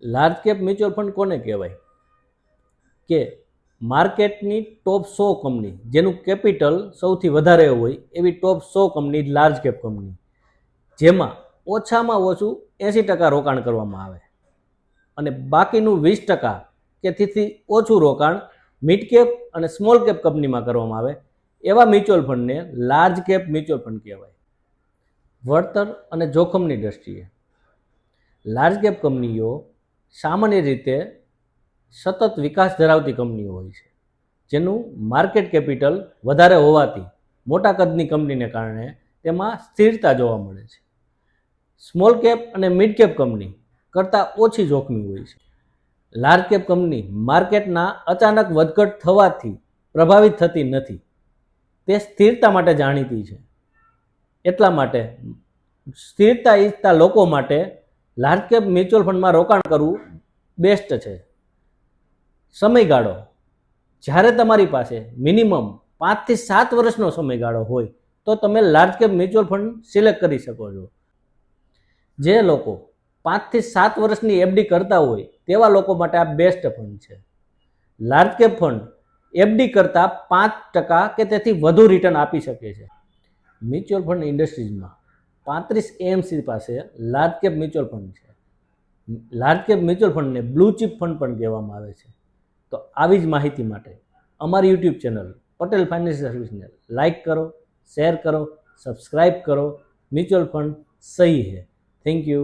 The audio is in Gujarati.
લાર્જ કેપ મ્યુચ્યુઅલ ફંડ કોને કહેવાય કે માર્કેટની ટોપ 100 કંપની જેનું કેપિટલ સૌથી વધારે હોય એવી ટોપ 100 કંપની લાર્જ કેપ કંપની, જેમાં ઓછામાં ઓછું 80% રોકાણ કરવામાં આવે અને બાકીનું 20% કે તેથી ઓછું રોકાણ મિડ કેપ અને સ્મોલ કેપ કંપનીમાં કરવામાં આવે એવા મ્યુચ્યુઅલ ફંડને લાર્જ કેપ મ્યુચ્યુઅલ ફંડ કહેવાય. વળતર અને જોખમની દ્રષ્ટિએ લાર્જ કેપ કંપનીઓ સામાન્ય રીતે સતત વિકાસ ધરાવતી કંપનીઓ હોય છે, જેનું માર્કેટ કેપિટલ વધારે હોવાથી મોટા કદની કંપનીને કારણે તેમાં સ્થિરતા જોવા મળે છે. સ્મોલ કેપ અને મિડ કેપ કંપની કરતાં ઓછી જોખમી હોય છે. લાર્જ કેપ કંપની માર્કેટના અચાનક વધઘટ થવાથી પ્રભાવિત થતી નથી. તે સ્થિરતા માટે જાણીતી છે. એટલા માટે સ્થિરતા ઈચ્છતા લોકો માટે લાર્જ કેપ મ્યુચ્યુઅલ ફંડમાં રોકાણ કરવું બેસ્ટ છે. સમયગાળો જ્યારે તમારી પાસે મિનિમમ 5 થી 7 વર્ષનો સમયગાળો હોય તો તમે large cap mutual fund select કરી શકો છો. જે લોકો 5 થી 7 વર્ષની એફડી કરતા હોય તેવા લોકો માટે આ બેસ્ટ ફંડ છે. લાર્જ કેપ ફંડ એફડી કરતાં 5% કે તેથી વધુ રિટર્ન આપી શકે છે. મ્યુચ્યુઅલ ફંડ ઇન્ડસ્ટ્રીઝમાં 35 એએમસી પાસે લાર્જ કેપ મ્યુચ્યુઅલ ફંડ છે. લાર્જ કેપ મ્યુચ્યુઅલ ફંડને બ્લુ ચિપ ફંડ પણ કહેવામાં આવે છે. તો આવી જ માહિતી માટે અમારી યુટ્યુબ ચેનલ પટેલ ફાઇનાન્શિયલ સર્વિસને લાઇક કરો, શેર કરો, સબસ્ક્રાઇબ કરો. મ્યુચ્યુઅલ ફંડ સહી હે. Thank you.